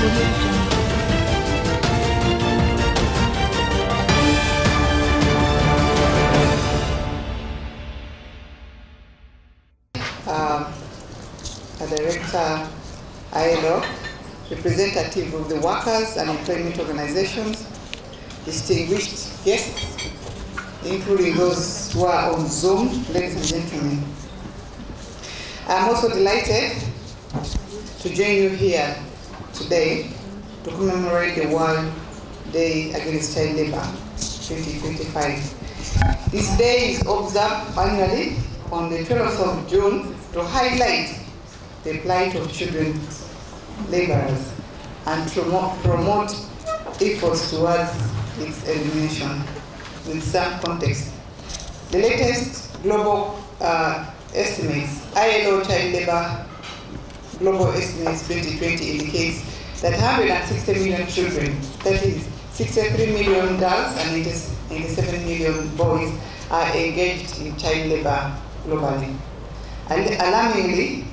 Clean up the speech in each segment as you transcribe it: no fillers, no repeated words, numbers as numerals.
A director, ILO, representative of the workers and employment organizations, distinguished guests, including those who are on Zoom, ladies and gentlemen. I'm also delighted to join you here today to commemorate the World Day Against Child Labor 2025. This day is observed annually on the 12th of June to highlight the plight of children laborers and promote efforts towards its elimination. With some context, the latest global estimates, ILO Child Labor Global Estimates 2020 indicates that 160 million children, that is 63 million girls and 87 million boys, are engaged in child labor globally. And alarmingly,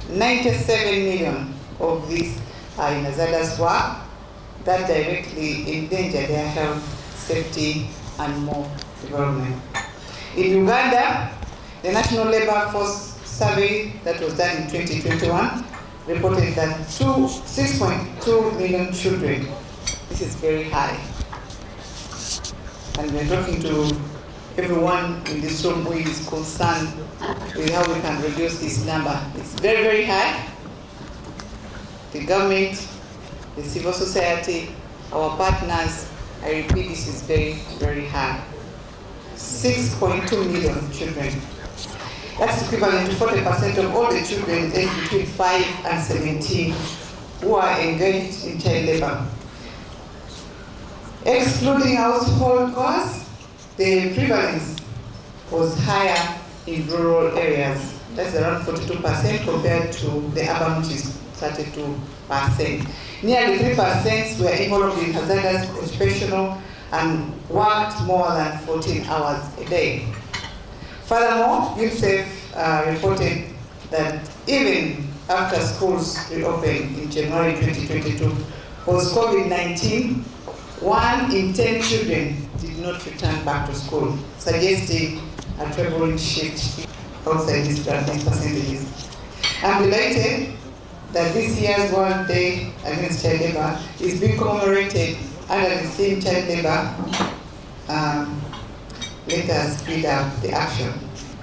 97 million of these are in hazardous work that directly endanger their health, safety, and more development. In Uganda, the National Labor Force Survey that was done in 2021 reported that 6.2 million children, this is very high, and we're talking to everyone in this room who is concerned with how we can reduce this number. It's very, very high. The government, the civil society, our partners, I repeat, this is very, very high. 6.2 million children. That's equivalent to 40% of all the children aged between 5 and 17 who are engaged in child labor. Excluding household costs, the prevalence was higher in rural areas. That's around 42% compared to the urban, which is 32%. Nearly 3% were involved in hazardous occupational and worked more than 14 hours a day. Furthermore, UNICEF reported that even after schools reopened in January 2022, post COVID-19, 1 in 10 children did not return back to school, suggesting a troubling shift outside these percentages. I'm delighted that this year's World Day Against Child Labor is being commemorated under the theme Child Labor. Let us speed up the action.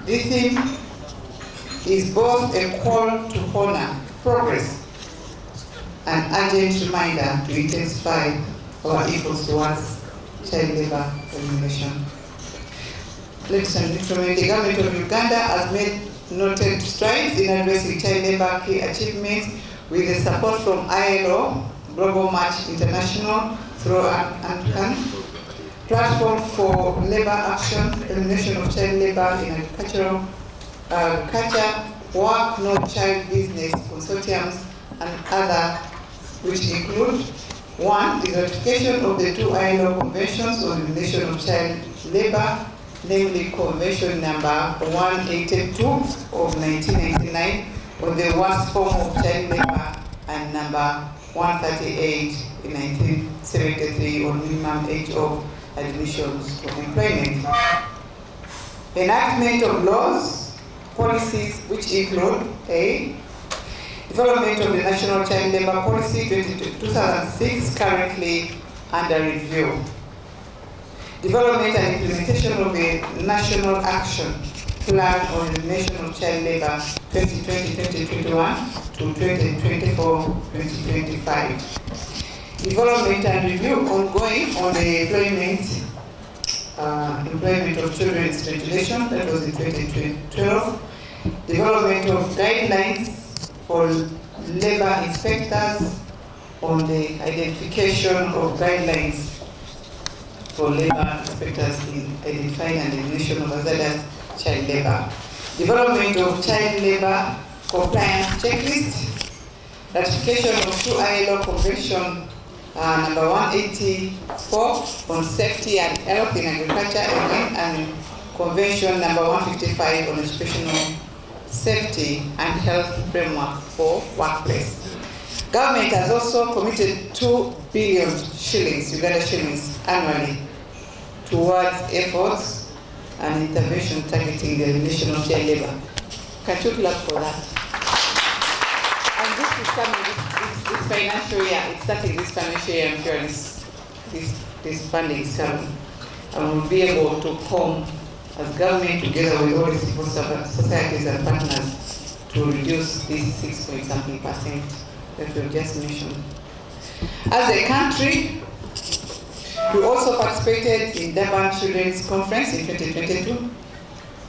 This theme is both a call to honor progress and urgent reminder to intensify our efforts towards child labor elimination. Ladies and gentlemen, the government of Uganda has made noted strides in addressing child labor key achievements with the support from ILO, Global Match International, through ANCAN, Platform for Labor Action, Elimination of Child Labor in Agriculture, Work No Child Business Consortiums, and other, which include 1. The ratification of the 2 ILO conventions on elimination of child labor, namely Convention number 182 of 1999 on the worst form of child labor and number 138 in 1973 on minimum age of admissions to employment. Enactment of laws, policies which include A. Development of the National Child Labor Policy 2006, currently under review. Development and implementation of the National Action Plan on Elimination of Child Labor 2020-2021 to 2024-2025. Development and review ongoing on the employment of children's regulation, that was in 2012. Development of guidelines for labor inspectors on the identification of guidelines for labor inspectors in identifying and elimination of hazardous child labor. Development of child labor compliance checklist. Ratification of 2 ILO convention number 184 on safety and health in agriculture and convention number 155 on occupational safety and health framework for workplace. Government has also committed 2 billion shillings, Uganda shillings, annually towards efforts and intervention targeting the elimination of child labor. Can you clap for that? And this is coming this financial year. It's starting this financial year. I'm sure this funding is coming. And we'll be able to come as government together with all the civil societies and partners to reduce this 6.something% that we've just mentioned. As a country, we also participated in Durban Children's Conference in 2022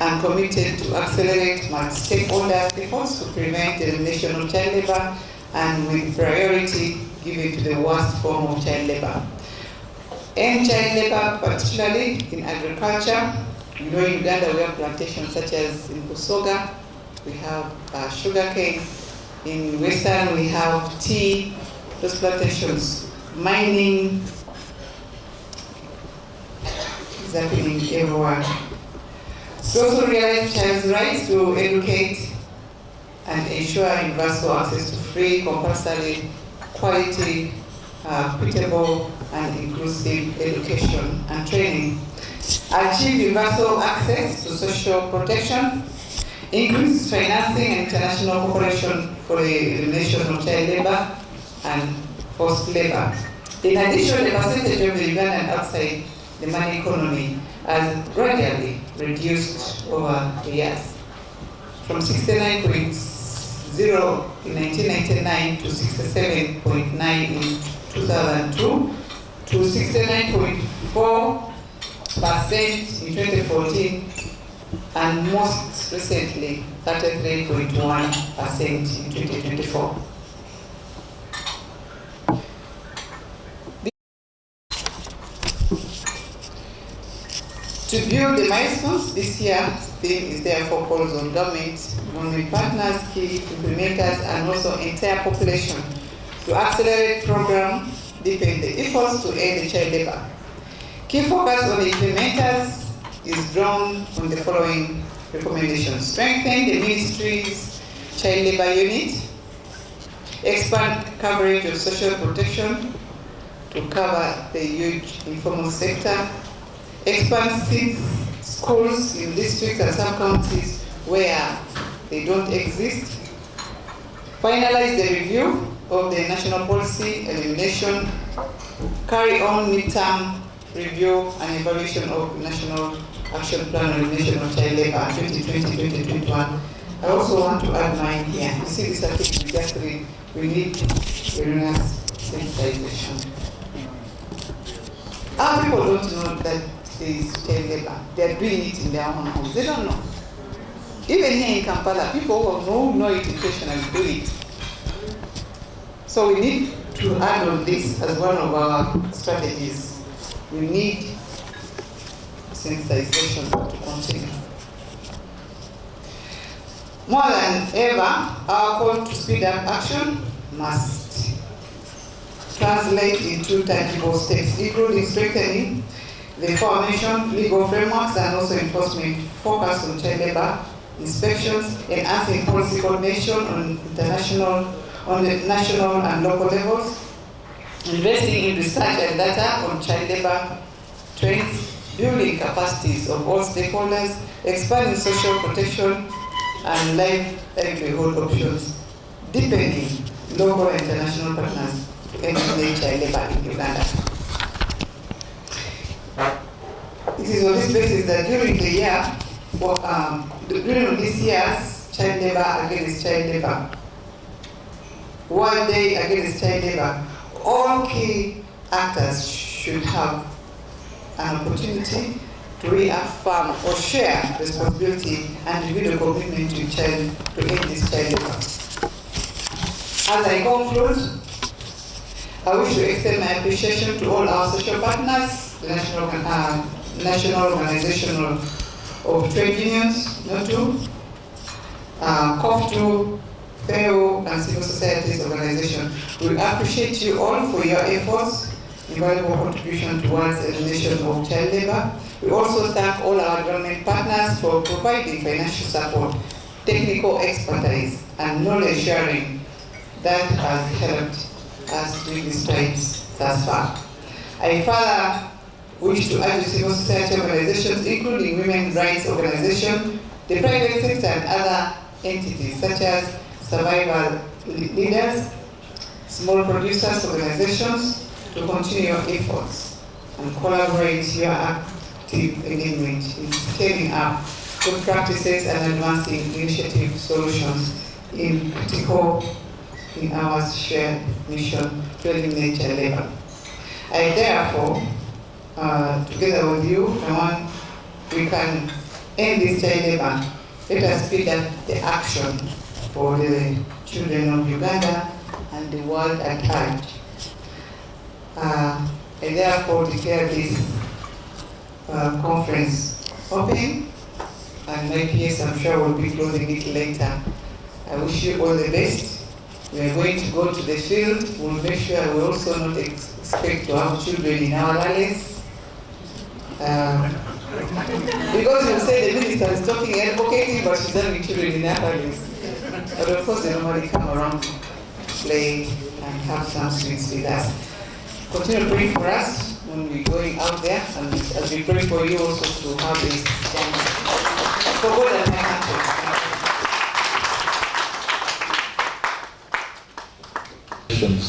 and committed to accelerate multi-stakeholder efforts to prevent the elimination of child labor and with priority given to the worst form of child labor. End child labor, particularly in agriculture. You know, in Uganda we have plantations such as in Busoga, we have sugarcane. In Western we have tea, those plantations, mining is happening everywhere. We also realize child's rights to educate and ensure universal access to free, compulsory, quality, equitable and inclusive education and training. Achieve universal access to social protection. Increase financing and international cooperation for the elimination of child labor and forced labor. In addition, the percentage of the Ugandan outside the money economy has gradually reduced over the years, from 69.0 in 1999 to 67.9 in 2002 to 69.4% in 2014 and most recently 33.1% in 2024. To build the milestones, this year's theme is therefore calls on government partners, key implementers, and also entire population to accelerate program, deepen the efforts to end the child labor. Key focus on the implementers is drawn on the following recommendations: strengthen the ministry's child labor unit, expand coverage of social protection to cover the huge informal sector, expand schools in districts and sub-counties where they don't exist, finalize the review of the national policy elimination, carry on midterm review and evaluation of National Action Plan on Elimination of Child Labor 2020-2021. I also want to add mine here. You see this article we just read, we need awareness sensitization. Our people don't know that there is child labor. They are doing it in their own homes. They don't know. Even here in Kampala, people who know it intentionally do it. So we need to add on this as one of our strategies. We need sensitization to continue. More than ever, our call to speed up action must translate into tangible steps, including strengthening the aforementioned legal frameworks and also enforcement focus on child labor, inspections, enhancing policy coordination on the national and local levels, investing in research and data on child labor trends, building capacities of all stakeholders, expanding social protection and livelihood options, deepening local and international partners to eliminate child labor in Uganda. It is on this basis that during the year, during this year's Child Labor Against Child Labor, World Day Against Child Labor, all key actors should have an opportunity to reaffirm or share responsibility and review the commitment to end this child labor. As I conclude, I wish to extend my appreciation to all our social partners, the National Organization of Trade Unions, NOTU, COFTU, FEO, and civil societies organization. We appreciate you all for your efforts, invaluable contribution towards the elimination of child labor. We also thank all our government partners for providing financial support, technical expertise, and knowledge sharing that has helped us during these times thus far. I further wish to urge civil society organizations, including women's rights organizations, the private sector and other entities such as survival leaders, small producers organizations to continue your efforts and collaborate your active engagement in scaling up good practices and advancing initiative solutions in our shared mission to eliminate child labor. I therefore, together with you, we can end this child labor. Let us speed up the action for the children of Uganda and the world at large. I therefore declare this conference open, and my PS, I'm sure, will be closing it later. I wish you all the best. We are going to go to the field. We'll make sure we also not expect to have children in our rallies. Because you say the minister is talking advocating, but she's having children in our rallies. But of course, they normally come around, play, and have some sweets with us. Continue praying for us when we're going out there, and as we pray for you also to have this chance for God and my country.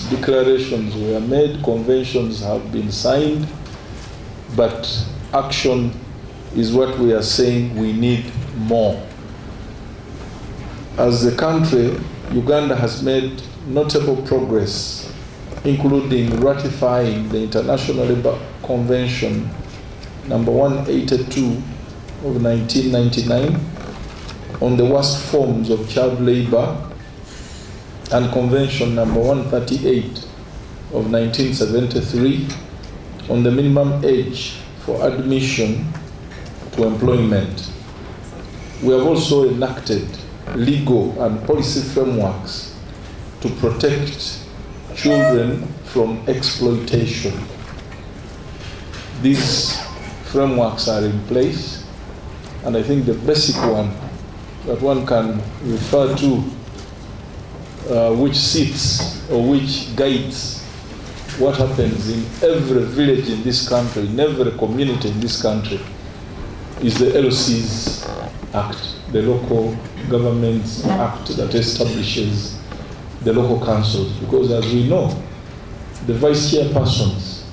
Declarations were made, conventions have been signed, but action is what we are saying we need more. As a country, Uganda has made notable progress, including ratifying the International Labour Convention number 182 of 1999 on the worst forms of child labour, and Convention number 138 of 1973 on the minimum age for admission to employment. We have also enacted legal and policy frameworks to protect children from exploitation. These frameworks are in place, and I think the basic one that one can refer to, which sits or which guides what happens in every village in this country, in every community in this country, is the LOC's Act, the Local Governments Act that establishes the local councils. Because as we know, the vice chairpersons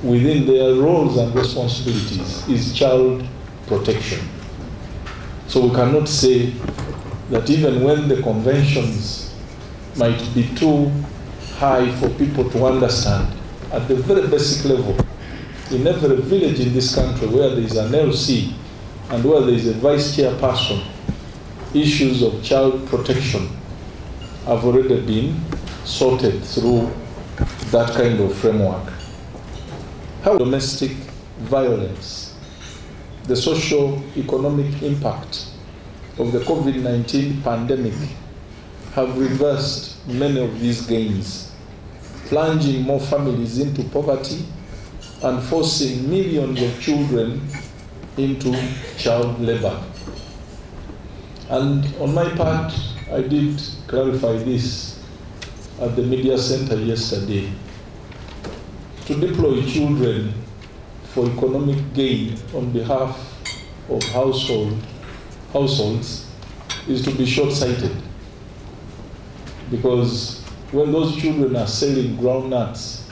within their roles and responsibilities is child protection. So we cannot say that even when the conventions might be too high for people to understand, at the very basic level, in every village in this country where there is an LC and where there is a vice chairperson, issues of child protection have already been sorted through that kind of framework. How domestic violence, the socio-economic impact of the COVID-19 pandemic have reversed many of these gains, plunging more families into poverty and forcing millions of children into child labor. And on my part, I did clarify this at the media center yesterday. To deploy children for economic gain on behalf of households is to be short-sighted. Because when those children are selling groundnuts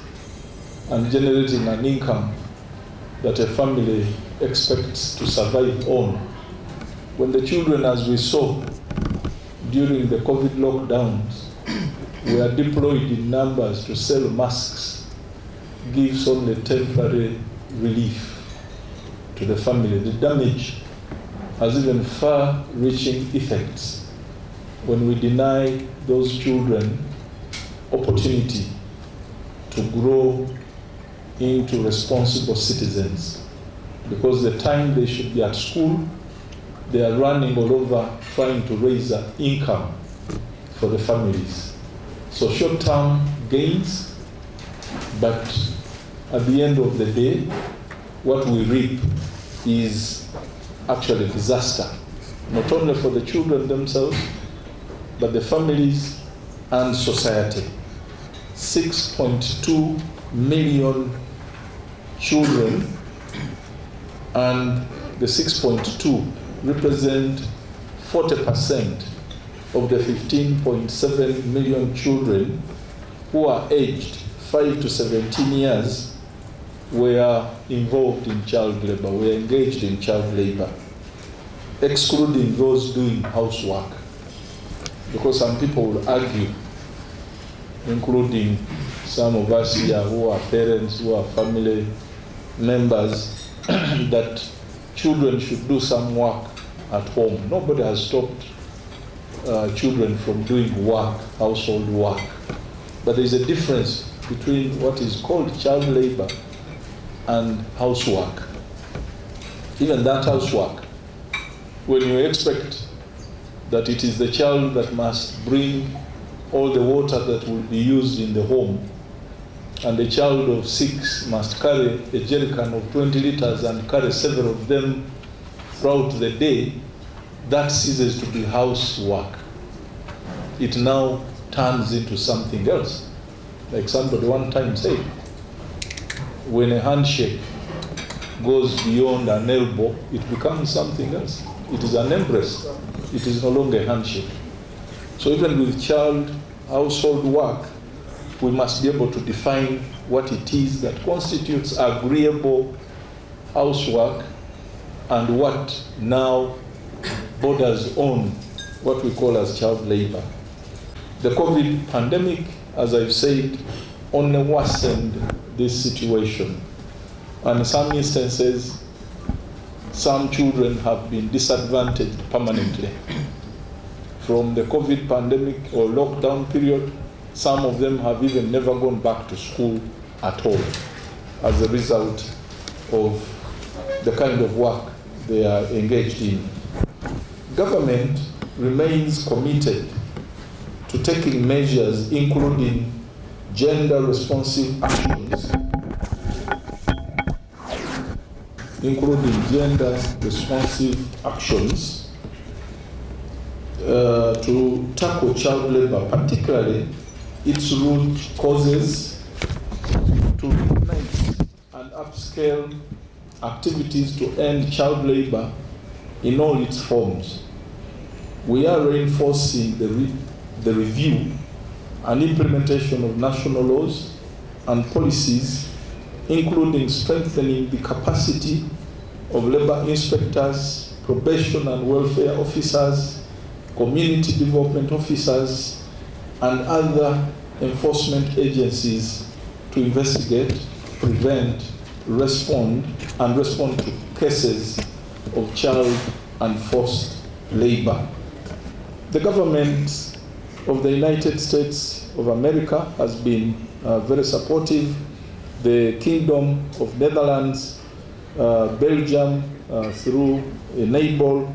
and generating an income that a family expects to survive on, when the children, as we saw during the COVID lockdowns, were deployed in numbers to sell masks, gives only temporary relief to the family. The damage has even far-reaching effects when we deny those children opportunity to grow into responsible citizens. Because the time they should be at school, they are running all over trying to raise an income for the families. So short-term gains, but at the end of the day, what we reap is actually disaster, not only for the children themselves, but the families and society. 6.2 million children, and the 6.2 represent 40% of the 15.7 million children who are aged 5 to 17 years were involved in child labor, were engaged in child labor, excluding those doing housework. Because some people will argue, including some of us here who are parents, who are family members, that children should do some work at home. Nobody has stopped children from doing work, household work. But there is a difference between what is called child labor and housework. Even that housework, when you expect that it is the child that must bring all the water that will be used in the home, and the child of 6 must carry a jerrycan of 20 liters and carry several of them throughout the day, that ceases to be housework. It now turns into something else. Like somebody one time said, when a handshake goes beyond an elbow, it becomes something else. It is an embrace. It is no longer a handshake. So even with child household work, we must be able to define what it is that constitutes agreeable housework and what now borders on what we call as child labor. The COVID pandemic, as I've said, only worsened this situation. And in some instances, some children have been disadvantaged permanently. From the COVID pandemic or lockdown period, some of them have even never gone back to school at all as a result of the kind of work they are engaged in. Government remains committed to taking measures including gender-responsive actions, to tackle child labor, particularly its root causes, to ignite and upscale activities to end child labor in all its forms. We are reinforcing the review and implementation of national laws and policies, including strengthening the capacity of labor inspectors, probation and welfare officers, community development officers, and other enforcement agencies to investigate, prevent, respond to cases of child and forced labor. The government of the United States of America has been very supportive. The Kingdom of Netherlands, Belgium, through Enable,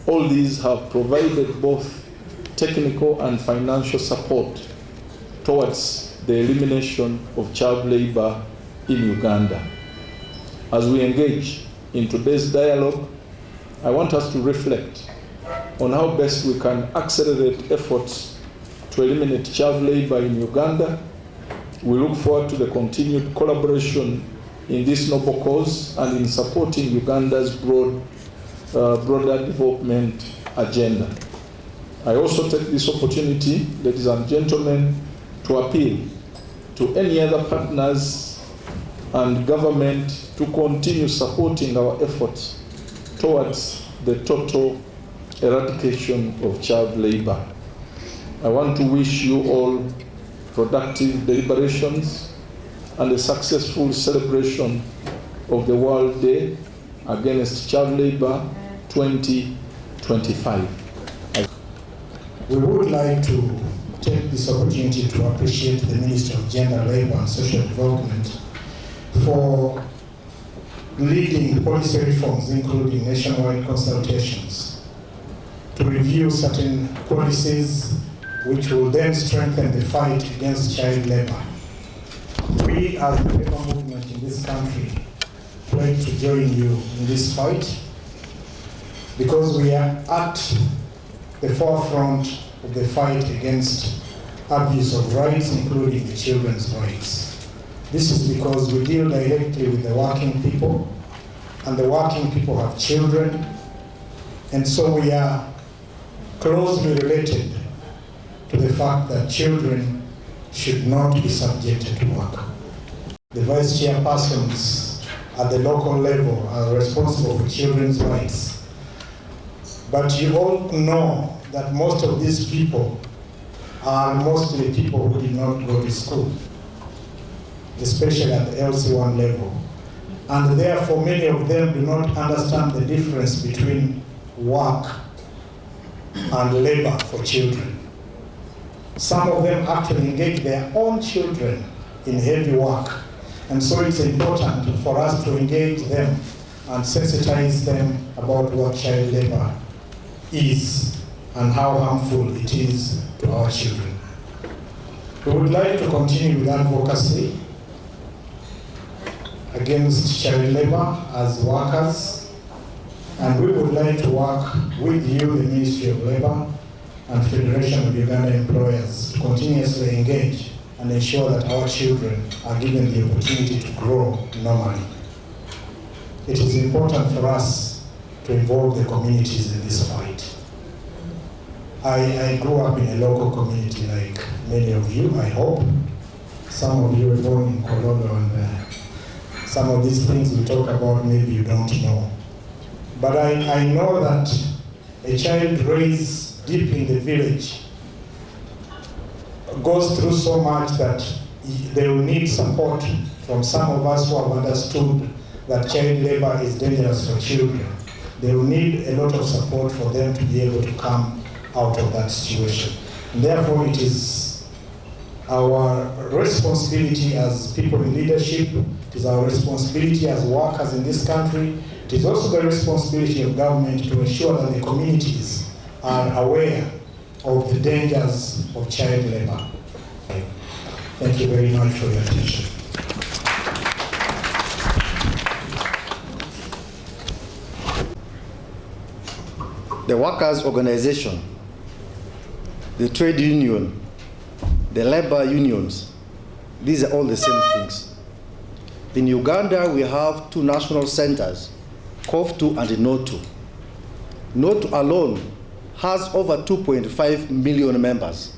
all these have provided both technical and financial support towards the elimination of child labor in Uganda. As we engage in today's dialogue, I want us to reflect on how best we can accelerate efforts to eliminate child labor in Uganda. We look forward to the continued collaboration in this noble cause and in supporting Uganda's broader development agenda. I also take this opportunity, ladies and gentlemen, to appeal to any other partners and government to continue supporting our efforts towards the total eradication of child labor. I want to wish you all productive deliberations and a successful celebration of the World Day Against Child Labor 2025. We would like to take this opportunity to appreciate the Minister of Gender, Labour and Social Development for leading policy reforms, including nationwide consultations, to review certain policies which will then strengthen the fight against child labor. We, as the labor movement in this country, pledge to join you in this fight because we are at the forefront of the fight against abuse of rights, including the children's rights. This is because we deal directly with the working people, and the working people have children, and so we are closely related to the fact that children should not be subjected to work. The vice chairpersons at the local level are responsible for children's rights. But you all know that most of these people are mostly people who did not go to school, especially at the LC1 level. And therefore, many of them do not understand the difference between work and labor for children. Some of them actually engage their own children in heavy work. And so it's important for us to engage them and sensitize them about what child labor is and how harmful it is to our children. We would like to continue with advocacy against child labor as workers, and we would like to work with you, the Ministry of Labor and Federation of Uganda Employers, to continuously engage and ensure that our children are given the opportunity to grow normally. It is important for us to involve the communities in this fight. I grew up in a local community like many of you, I hope. Some of you were born in Kololo, and some of these things we talk about maybe you don't know. But I know that a child raised deep in the village goes through so much that they will need support from some of us who have understood that child labor is dangerous for children. They will need a lot of support for them to be able to come out of that situation. And therefore, it is our responsibility as people in leadership, it is our responsibility as workers in this country, it is also the responsibility of government to ensure that the communities are aware of the dangers of child labor. Thank you very much for your attention. The workers' organization, the trade union, the labor unions, these are all the same things. In Uganda, we have two national centers, COF2 and NOTU. NOTU alone has over 2.5 million members.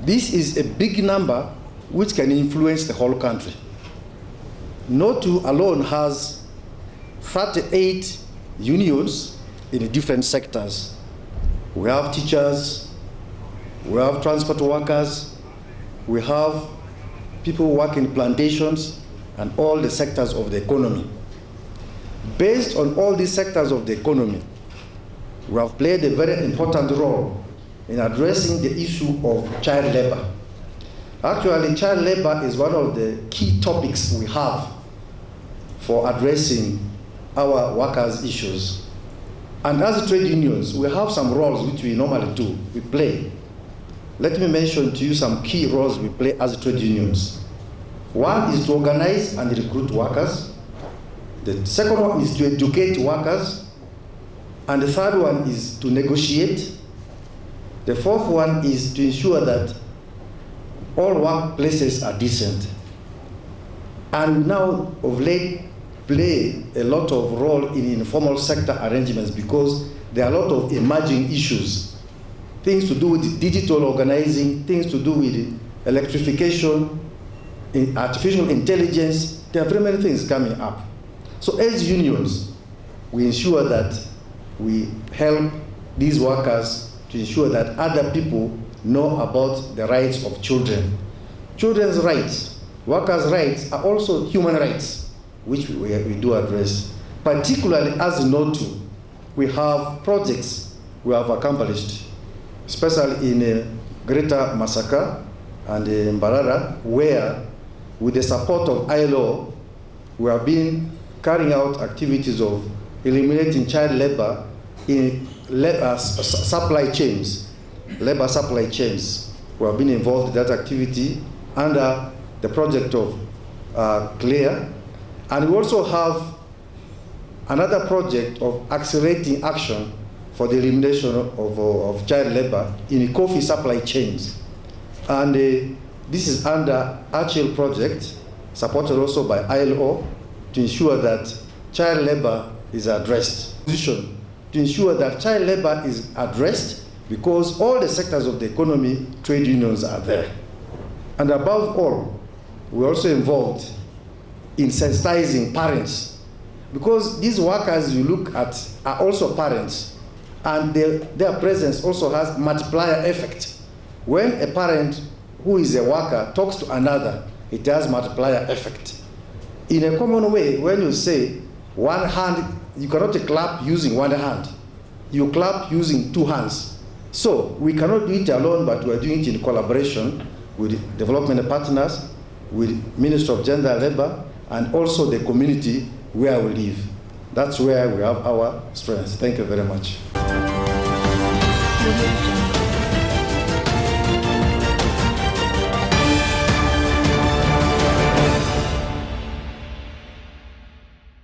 This is a big number which can influence the whole country. NOTU alone has 38 unions in different sectors. We have teachers, we have transport workers, we have people who work in plantations and all the sectors of the economy. Based on all these sectors of the economy, we have played a very important role in addressing the issue of child labor. Actually, child labor is one of the key topics we have for addressing our workers' issues. And as trade unions, we have some roles which we normally do, we play. Let me mention to you some key roles we play as trade unions. One is to organize and recruit workers. The second one is to educate workers. And the third one is to negotiate. The fourth one is to ensure that all workplaces are decent. And we now of late play a lot of role in informal sector arrangements because there are a lot of emerging issues. Things to do with digital organizing, things to do with electrification, artificial intelligence. There are very many things coming up. So as unions, we ensure that we help these workers to ensure that other people know about the rights of children. Children's rights, workers' rights are also human rights, which we do address. Particularly as NOTU, we have projects we have accomplished, especially in Greater Masaka and in Mbarara, where with the support of ILO, we have been carrying out activities of eliminating child labor in supply chains, labor supply chains. We have been involved in that activity under the project of CLEAR. And we also have another project of accelerating action for the elimination of child labor in coffee supply chains. And this is under Archil project, supported also by ILO, to ensure that child labor is addressed. To ensure that child labor is addressed because all the sectors of the economy, trade unions are there. And above all, we're also involved in sensitizing parents, because these workers you look at are also parents, and their presence also has multiplier effect. When a parent who is a worker talks to another, it has multiplier effect. In a common way, when you say one hand, you cannot clap using one hand. You clap using two hands. So we cannot do it alone, but we are doing it in collaboration with development partners, with Ministry of Gender and Labor, and also the community where we live. That's where we have our strengths. Thank you very much.